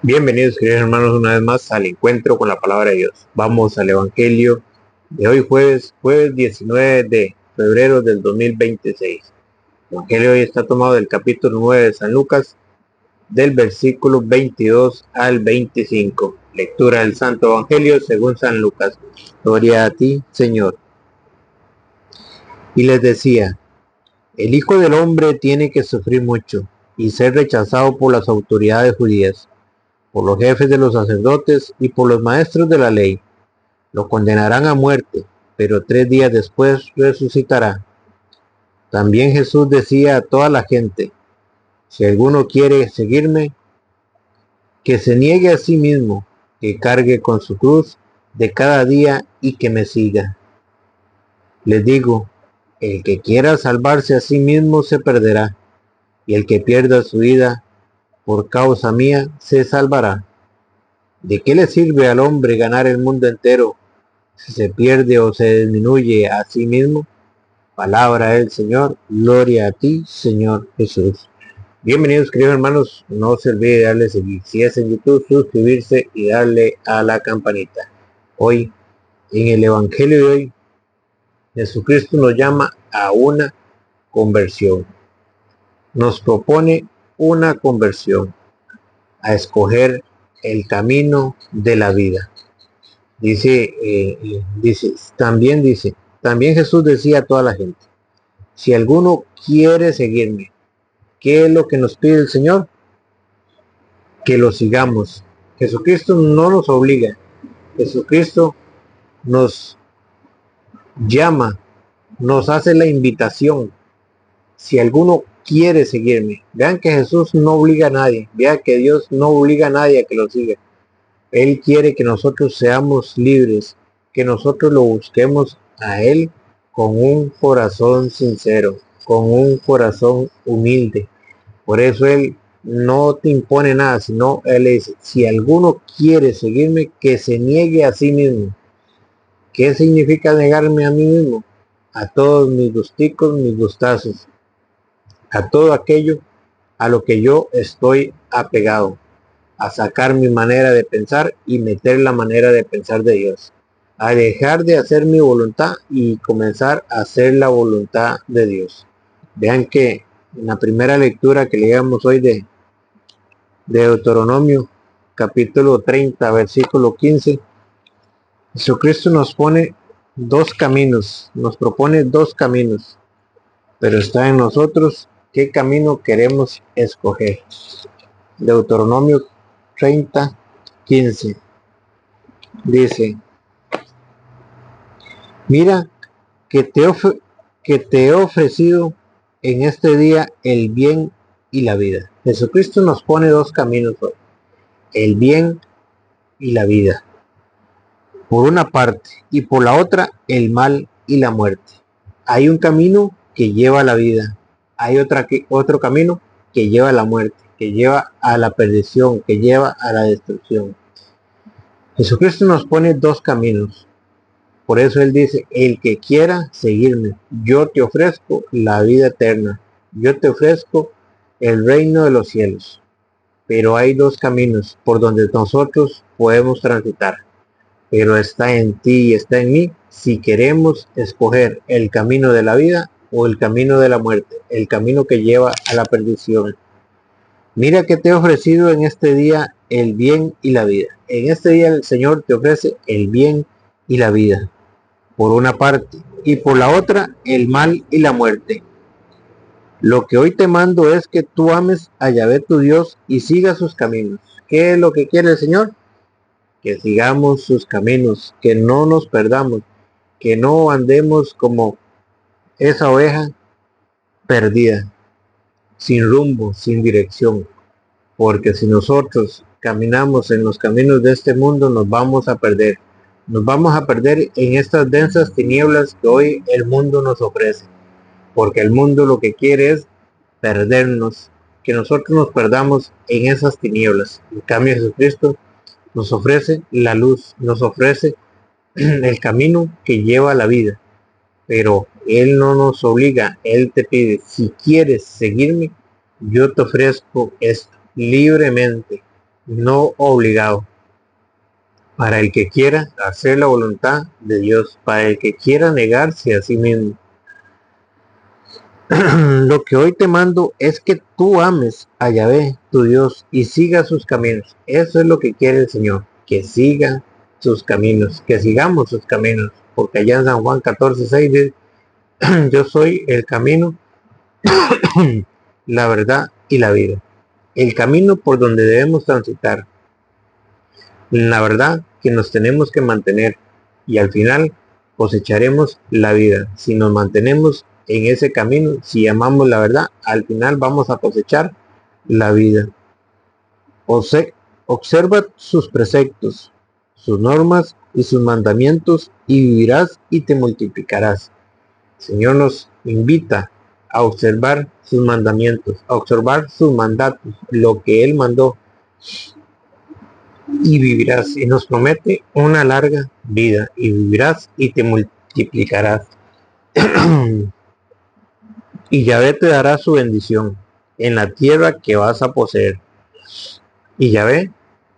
Bienvenidos, queridos hermanos, una vez más al encuentro con la palabra de Dios. Vamos al Evangelio de hoy jueves 19 de febrero del 2026. El Evangelio de hoy está tomado del capítulo 9 de San Lucas, del versículo 22 al 25. Lectura del Santo Evangelio según San Lucas. Gloria a ti, Señor. Y les decía, el Hijo del Hombre tiene que sufrir mucho y ser rechazado por las autoridades judías, por los jefes de los sacerdotes y por los maestros de la ley. Lo condenarán a muerte, pero 3 días después resucitará. También Jesús decía a toda la gente, si alguno quiere seguirme, que se niegue a sí mismo, que cargue con su cruz de cada día y que me siga. Les digo, el que quiera salvarse a sí mismo se perderá, y el que pierda su vida por causa mía se salvará. ¿De qué le sirve al hombre ganar el mundo entero si se pierde o se disminuye a sí mismo? Palabra del Señor, gloria a ti, Señor Jesús. Bienvenidos, queridos hermanos, no se olvide de darle seguir, si es en YouTube, suscribirse y darle a la campanita. Hoy, en el Evangelio de hoy, Jesucristo nos llama a una conversión. Nos propone una conversión, a escoger el camino de la vida. También Jesús decía a toda la gente, si alguno quiere seguirme, ¿qué es lo que nos pide el Señor? Que lo sigamos. Jesucristo no nos obliga, Jesucristo nos llama, nos hace la invitación. Si alguno quiere seguirme, vean que Jesús no obliga a nadie, vean que Dios no obliga a nadie a que lo siga. Él quiere que nosotros seamos libres, que nosotros lo busquemos a Él con un corazón sincero, con un corazón humilde. Por eso Él no te impone nada, sino Él dice, si alguno quiere seguirme, que se niegue a sí mismo. ¿Qué significa negarme a mí mismo? A todos mis gusticos, mis gustazos, a todo aquello a lo que yo estoy apegado, a sacar mi manera de pensar y meter la manera de pensar de Dios, a dejar de hacer mi voluntad y comenzar a hacer la voluntad de Dios. Vean que en la primera lectura que leíamos hoy de Deuteronomio, capítulo 30, versículo 15, Jesucristo nos propone dos caminos, pero está en nosotros qué camino queremos escoger. Deuteronomio 30, 15 dice, mira que te he ofrecido en este día el bien y la vida. Jesucristo nos pone dos caminos hoy, el bien y la vida, por una parte, y por la otra, el mal y la muerte. Hay un camino que lleva a la vida, hay otro camino que lleva a la muerte, que lleva a la perdición, que lleva a la destrucción. Jesucristo nos pone dos caminos. Por eso Él dice, el que quiera seguirme, yo te ofrezco la vida eterna, yo te ofrezco el reino de los cielos. Pero hay dos caminos por donde nosotros podemos transitar. Pero está en ti y está en mí si queremos escoger el camino de la vida o el camino de la muerte, el camino que lleva a la perdición. Mira que te he ofrecido en este día el bien y la vida. En este día el Señor te ofrece el bien y la vida, por una parte, y por la otra, el mal y la muerte. Lo que hoy te mando es que tú ames a Yahvé tu Dios y sigas sus caminos. ¿Qué es lo que quiere el Señor? Que sigamos sus caminos, que no nos perdamos, que no andemos como esa oveja perdida, sin rumbo, sin dirección. Porque si nosotros caminamos en los caminos de este mundo, nos vamos a perder. Nos vamos a perder en estas densas tinieblas que hoy el mundo nos ofrece. Porque el mundo lo que quiere es perdernos, que nosotros nos perdamos en esas tinieblas. En cambio, Jesucristo nos ofrece la luz, nos ofrece el camino que lleva a la vida. Pero Él no nos obliga, Él te pide, si quieres seguirme, yo te ofrezco esto libremente. no obligado. Para el que quiera hacer la voluntad de Dios, para el que quiera negarse a sí mismo. Lo que hoy te mando es que tú ames a Yahvé, tu Dios, y sigas sus caminos. Eso es lo que quiere el Señor, que siga sus caminos, que sigamos sus caminos. Porque allá en San Juan 14:6 dice, yo soy el camino, la verdad y la vida. El camino por donde debemos transitar. La verdad que nos tenemos que mantener y al final cosecharemos la vida. Si nos mantenemos en ese camino, si amamos la verdad, al final vamos a cosechar la vida. Observa sus preceptos, sus normas y sus mandamientos y vivirás y te multiplicarás. El Señor nos invita a observar sus mandamientos, a observar sus mandatos, lo que Él mandó, y vivirás, y nos promete una larga vida, y vivirás y te multiplicarás. Y Yahvé te dará su bendición en la tierra que vas a poseer. Y Yahvé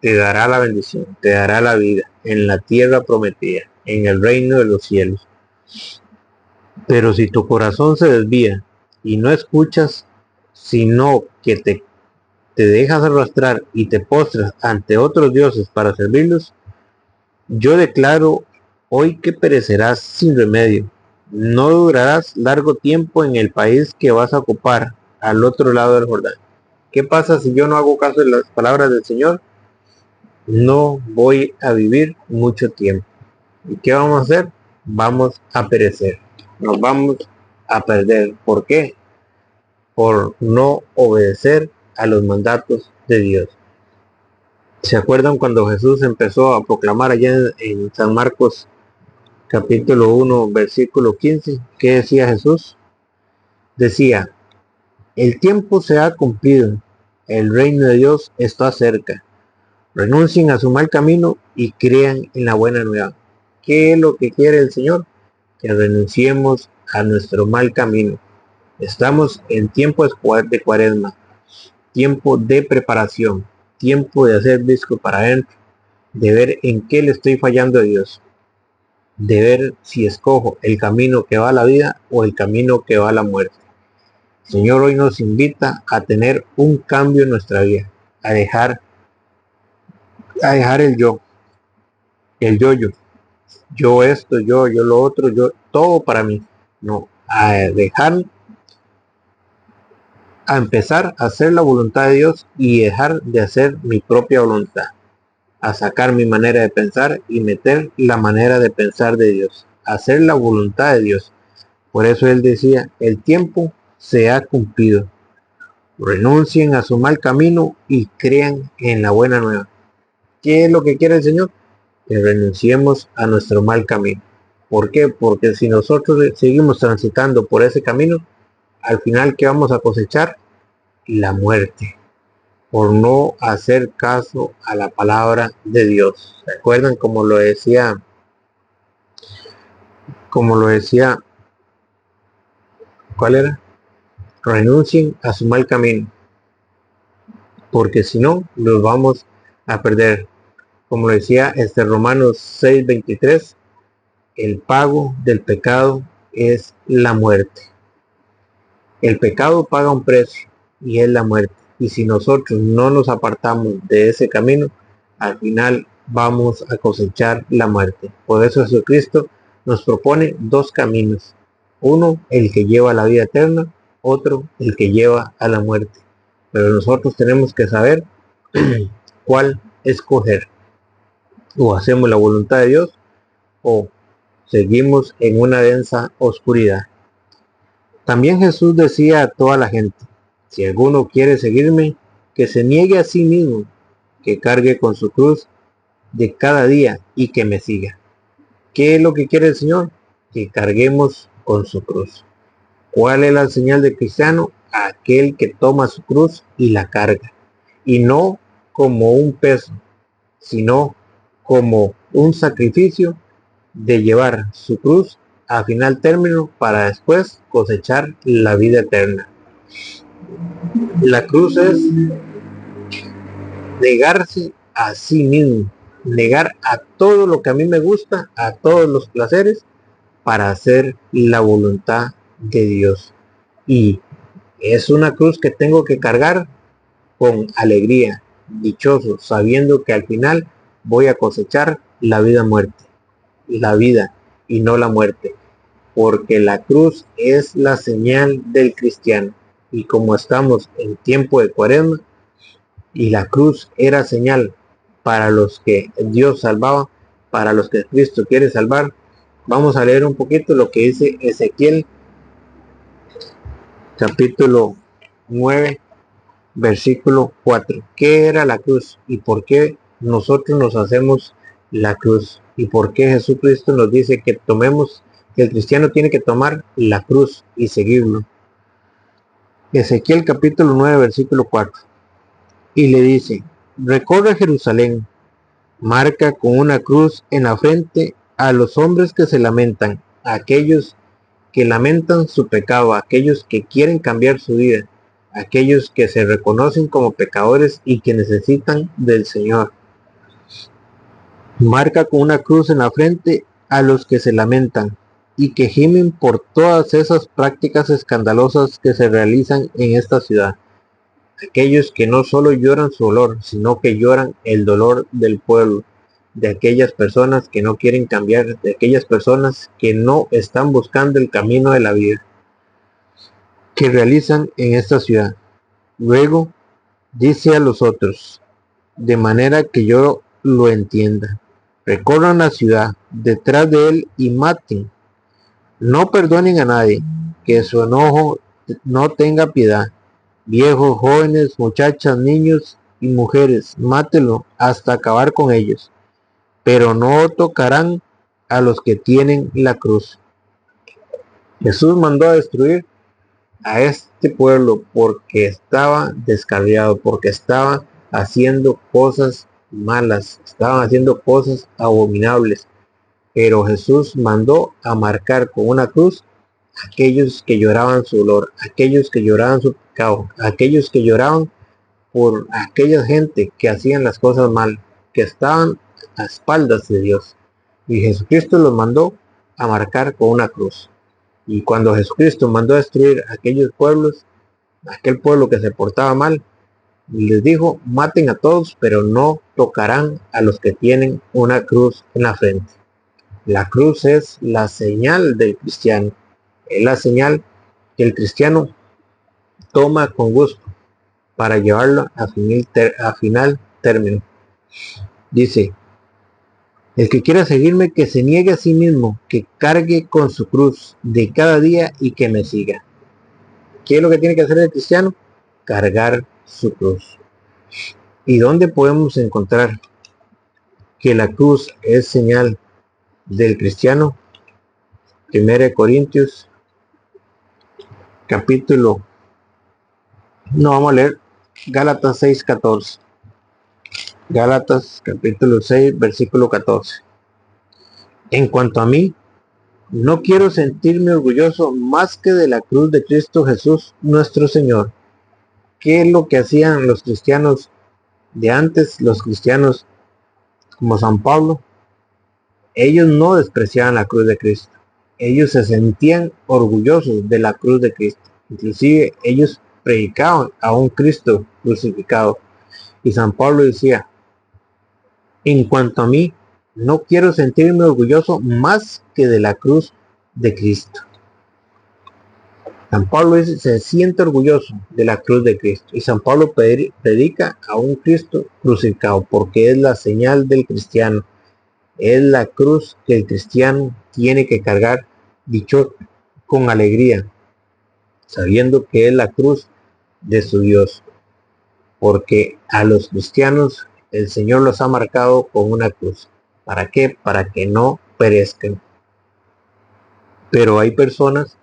te dará la bendición, te dará la vida en la tierra prometida, en el reino de los cielos. Pero si tu corazón se desvía y no escuchas, sino que te dejas arrastrar y te postras ante otros dioses para servirlos, yo declaro hoy que perecerás sin remedio. No durarás largo tiempo en el país que vas a ocupar al otro lado del Jordán. ¿Qué pasa si yo no hago caso de las palabras del Señor? No voy a vivir mucho tiempo. ¿Y qué vamos a hacer? Vamos a perecer. Nos vamos a perder. ¿Por qué? Por no obedecer a los mandatos de Dios. ¿Se acuerdan cuando Jesús empezó a proclamar allá en San Marcos capítulo 1, versículo 15? ¿Qué decía Jesús? Decía, el tiempo se ha cumplido, el reino de Dios está cerca. Renuncien a su mal camino y crean en la buena nueva. ¿Qué es lo que quiere el Señor? Que renunciemos a nuestro mal camino. Estamos en tiempo de cuaresma, tiempo de preparación, tiempo de hacer disco para adentro, de ver en qué le estoy fallando a Dios, de ver si escojo el camino que va a la vida o el camino que va a la muerte. El Señor hoy nos invita a tener un cambio en nuestra vida, a dejar el yo esto, yo lo otro, yo todo para mí. No, a empezar a hacer la voluntad de Dios y dejar de hacer mi propia voluntad, a sacar mi manera de pensar y meter la manera de pensar de Dios, hacer la voluntad de Dios. Por eso Él decía, el tiempo se ha cumplido. Renuncien a su mal camino y crean en la buena nueva. ¿Qué es lo que quiere el Señor? Que renunciemos a nuestro mal camino. ¿Por qué? Porque si nosotros seguimos transitando por ese camino, al final, ¿qué vamos a cosechar? La muerte, por no hacer caso a la palabra de Dios. ¿Se acuerdan como lo decía, ¿cuál era? Renuncien a su mal camino, porque si no, los vamos a perder. Como lo decía Romanos 6:23, el pago del pecado es la muerte. El pecado paga un precio y es la muerte. Y si nosotros no nos apartamos de ese camino, al final vamos a cosechar la muerte. Por eso Jesucristo nos propone dos caminos. Uno, el que lleva a la vida eterna, otro, el que lleva a la muerte. Pero nosotros tenemos que saber cuál escoger. O hacemos la voluntad de Dios o seguimos en una densa oscuridad. También Jesús decía a toda la gente, si alguno quiere seguirme, que se niegue a sí mismo, que cargue con su cruz de cada día y que me siga. ¿Qué es lo que quiere el Señor? Que carguemos con su cruz. ¿Cuál es la señal de cristiano? Aquel que toma su cruz y la carga. Y no como un peso, sino como un sacrificio de llevar su cruz a final término para después cosechar la vida eterna. La cruz es negarse a sí mismo, negar a todo lo que a mí me gusta, a todos los placeres, para hacer la voluntad de Dios. Y es una cruz que tengo que cargar con alegría, dichoso, sabiendo que al final voy a cosechar la vida-muerte, la vida y no la muerte, porque la cruz es la señal del cristiano. Y como estamos en tiempo de Cuaresma, y la cruz era señal para los que Dios salvaba, para los que Cristo quiere salvar, vamos a leer un poquito lo que dice Ezequiel capítulo 9 versículo 4. ¿Qué era la cruz y por qué nosotros nos hacemos la cruz? ¿Y por qué Jesucristo nos dice que tomemos, que el cristiano tiene que tomar la cruz y seguirlo? Ezequiel capítulo 9 versículo 4. Y le dice: recorre Jerusalén, marca con una cruz en la frente a los hombres que se lamentan, a aquellos que lamentan su pecado, a aquellos que quieren cambiar su vida, a aquellos que se reconocen como pecadores y que necesitan del Señor. Marca con una cruz en la frente a los que se lamentan y que gimen por todas esas prácticas escandalosas que se realizan en esta ciudad. Aquellos que no solo lloran su dolor, sino que lloran el dolor del pueblo, de aquellas personas que no quieren cambiar, de aquellas personas que no están buscando el camino de la vida, que realizan en esta ciudad. Luego dice a los otros, de manera que yo lo entienda: recorran la ciudad detrás de él y maten. No perdonen a nadie, que su enojo no tenga piedad. Viejos, jóvenes, muchachas, niños y mujeres, mátelo hasta acabar con ellos, pero no tocarán a los que tienen la cruz. Jesús mandó a destruir a este pueblo porque estaba descarriado, porque estaba haciendo cosas malas, estaban haciendo cosas abominables, pero Jesús mandó a marcar con una cruz aquellos que lloraban su dolor, aquellos que lloraban su pecado, aquellos que lloraban por aquella gente que hacían las cosas mal, que estaban a espaldas de Dios. Y Jesucristo los mandó a marcar con una cruz. Y cuando Jesucristo mandó a destruir aquellos pueblos, aquel pueblo que se portaba mal, les dijo: maten a todos, pero no tocarán a los que tienen una cruz en la frente. La cruz es la señal del cristiano. Es la señal que el cristiano toma con gusto para llevarlo a final término. Dice: el que quiera seguirme, que se niegue a sí mismo, que cargue con su cruz de cada día y que me siga. ¿Qué es lo que tiene que hacer el cristiano? Cargar su cruz. ¿Y dónde podemos encontrar que la cruz es señal del cristiano? 1 Corintios capítulo, no, vamos a leer Gálatas 6:14. Gálatas capítulo 6 versículo 14. En cuanto a mí, no quiero sentirme orgulloso más que de la cruz de Cristo Jesús nuestro Señor. ¿Qué es lo que hacían los cristianos de antes? Los cristianos como San Pablo, ellos no despreciaban la cruz de Cristo. Ellos se sentían orgullosos de la cruz de Cristo. Inclusive ellos predicaban a un Cristo crucificado. Y San Pablo decía: en cuanto a mí, no quiero sentirme orgulloso más que de la cruz de Cristo. San Pablo dice, se siente orgulloso de la cruz de Cristo. Y San Pablo predica a un Cristo crucificado, porque es la señal del cristiano. Es la cruz que el cristiano tiene que cargar, dicho con alegría, sabiendo que es la cruz de su Dios. Porque a los cristianos el Señor los ha marcado con una cruz. ¿Para qué? Para que no perezcan. Pero hay personas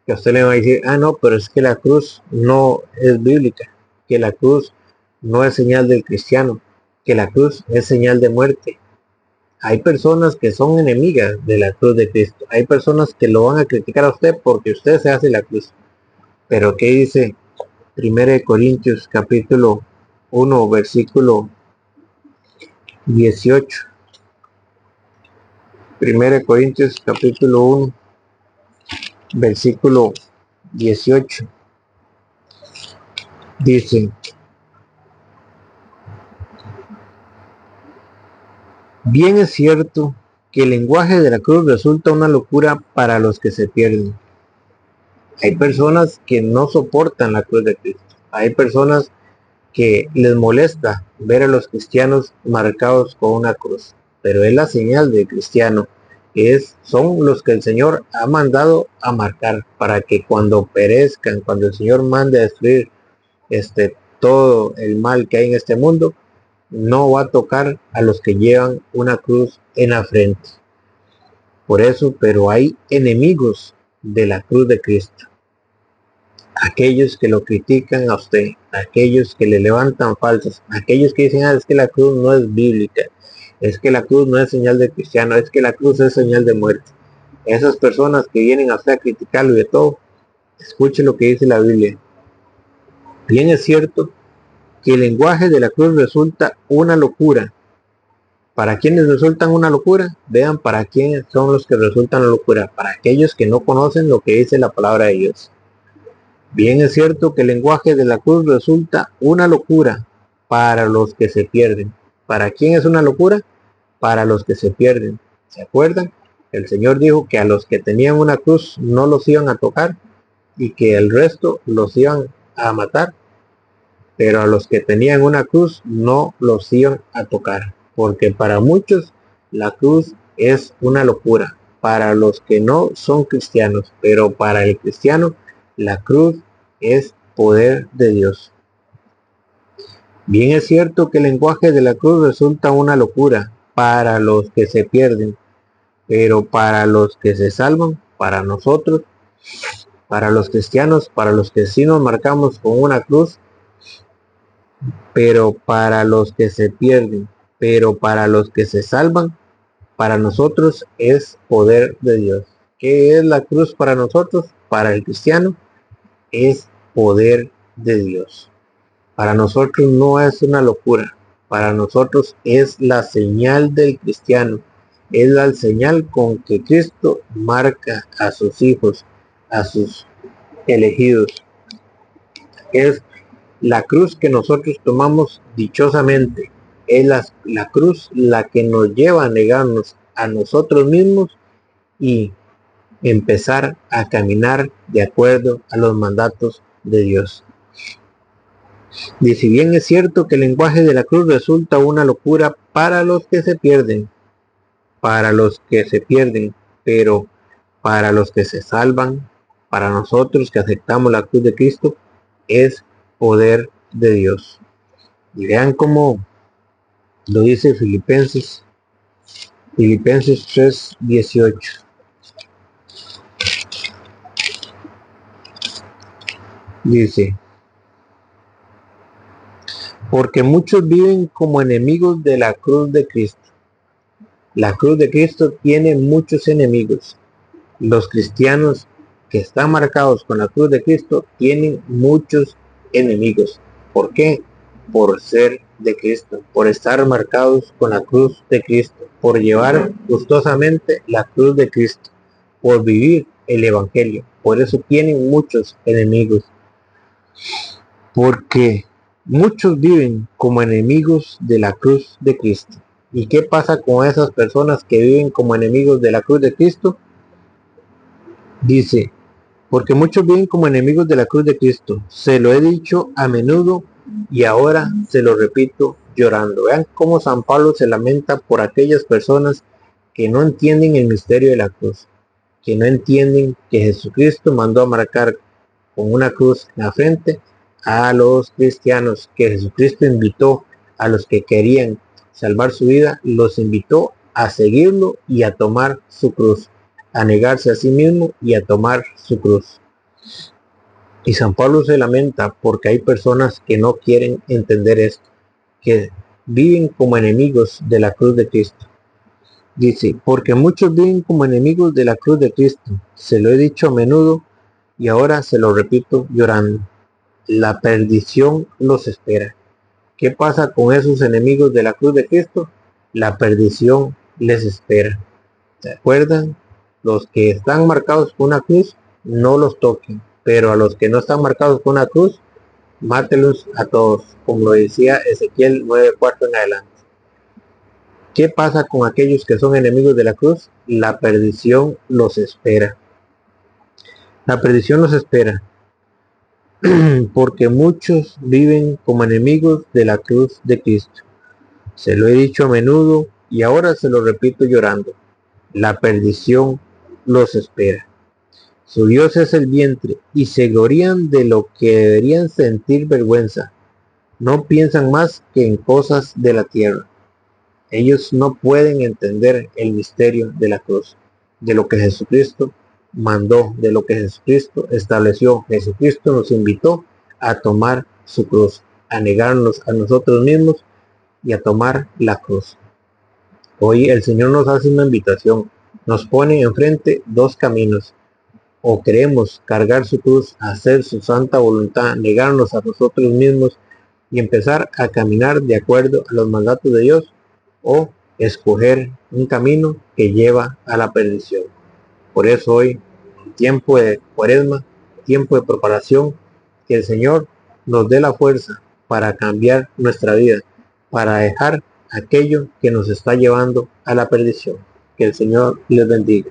que a usted le va a decir: ah, no, pero es que la cruz no es bíblica, que la cruz no es señal del cristiano, que la cruz es señal de muerte. Hay personas que son enemigas de la cruz de Cristo. Hay personas que lo van a criticar a usted porque usted se hace la cruz. Pero ¿qué dice 1 Corintios capítulo 1 versículo 18. 1 Corintios capítulo 1, versículo 18. Dice: bien es cierto que el lenguaje de la cruz resulta una locura para los que se pierden. Hay personas que no soportan la cruz de Cristo. Hay personas que les molesta ver a los cristianos marcados con una cruz, pero es la señal de cristiano, son los que el Señor ha mandado a marcar para que cuando perezcan, cuando el Señor mande a destruir todo el mal que hay en este mundo, no va a tocar a los que llevan una cruz en la frente. Por eso, pero hay enemigos de la cruz de Cristo. Aquellos que lo critican a usted, aquellos que le levantan falsos, aquellos que dicen, es que la cruz no es bíblica, es que la cruz no es señal de cristiano, es que la cruz es señal de muerte. Esas personas que vienen a usted a criticarlo y de todo, escuche lo que dice la Biblia. Bien es cierto que el lenguaje de la cruz resulta una locura. ¿Para quienes resultan una locura? Vean para quiénes son los que resultan una locura. Para aquellos que no conocen lo que dice la palabra de Dios. Bien es cierto que el lenguaje de la cruz resulta una locura para los que se pierden. ¿Para quién es una locura? Para los que se pierden. ¿Se acuerdan? El Señor dijo que a los que tenían una cruz no los iban a tocar y que el resto los iban a matar. Pero a los que tenían una cruz no los iban a tocar. Porque para muchos la cruz es una locura. Para los que no son cristianos. Pero para el cristiano la cruz es poder de Dios. Bien es cierto que el lenguaje de la cruz resulta una locura para los que se pierden, pero para los que se salvan, para nosotros, para los cristianos, para los que sí nos marcamos con una cruz, pero para los que se pierden, pero para los que se salvan, para nosotros es poder de Dios. ¿Qué es la cruz para nosotros? Para el cristiano es poder de Dios. Para nosotros no es una locura, para nosotros es la señal del cristiano, es la señal con que Cristo marca a sus hijos, a sus elegidos. Es la cruz que nosotros tomamos dichosamente, es la cruz la que nos lleva a negarnos a nosotros mismos y empezar a caminar de acuerdo a los mandatos de Dios. Dice, bien es cierto que el lenguaje de la cruz resulta una locura para los que se pierden, pero para los que se salvan, para nosotros que aceptamos la cruz de Cristo, es poder de Dios. Y vean cómo lo dice Filipenses 3:18. Dice, porque muchos viven como enemigos de la cruz de Cristo. La cruz de Cristo tiene muchos enemigos. Los cristianos que están marcados con la cruz de Cristo tienen muchos enemigos. ¿Por qué? Por ser de Cristo, por estar marcados con la cruz de Cristo, por llevar gustosamente la cruz de Cristo, por vivir el Evangelio. Por eso tienen muchos enemigos. Porque muchos viven como enemigos de la cruz de Cristo. ¿Y qué pasa con esas personas que viven como enemigos de la cruz de Cristo? Dice, porque muchos viven como enemigos de la cruz de Cristo. Se lo he dicho a menudo y ahora se lo repito llorando. Vean cómo San Pablo se lamenta por aquellas personas que no entienden el misterio de la cruz, que no entienden que Jesucristo mandó a marcar con una cruz en la frente a los cristianos, que Jesucristo invitó a los que querían salvar su vida, los invitó a seguirlo y a tomar su cruz, a negarse a sí mismo y a tomar su cruz. Y San Pablo se lamenta porque hay personas que no quieren entender esto, que viven como enemigos de la cruz de Cristo. Dice, porque muchos viven como enemigos de la cruz de Cristo. Se lo he dicho a menudo y ahora se lo repito llorando. La perdición los espera. ¿Qué pasa con esos enemigos de la cruz de Cristo? la perdición les espera. ¿Se acuerdan? Los que están marcados con una cruz, no los toquen, pero a los que no están marcados con una cruz, mátelos a todos, como lo decía Ezequiel 9:4 en adelante. ¿Qué pasa con aquellos que son enemigos de la cruz? La perdición los espera. La perdición los espera porque muchos viven como enemigos de la cruz de Cristo. Se lo he dicho a menudo y ahora se lo repito llorando. La perdición los espera. Su Dios es el vientre y se glorían de lo que deberían sentir vergüenza. No piensan más que en cosas de la tierra. Ellos no pueden entender el misterio de la cruz, de lo que Jesucristo mandó, de lo que Jesucristo estableció. Jesucristo nos invitó a tomar su cruz, a negarnos a nosotros mismos y a tomar la cruz. Hoy el Señor nos hace una invitación, nos pone enfrente dos caminos. O queremos cargar su cruz, hacer su santa voluntad, negarnos a nosotros mismos y empezar a caminar de acuerdo a los mandatos de Dios, o escoger un camino que lleva a la perdición. Por eso hoy, tiempo de Cuaresma, tiempo de preparación, que el Señor nos dé la fuerza para cambiar nuestra vida, para dejar aquello que nos está llevando a la perdición. Que el Señor les bendiga.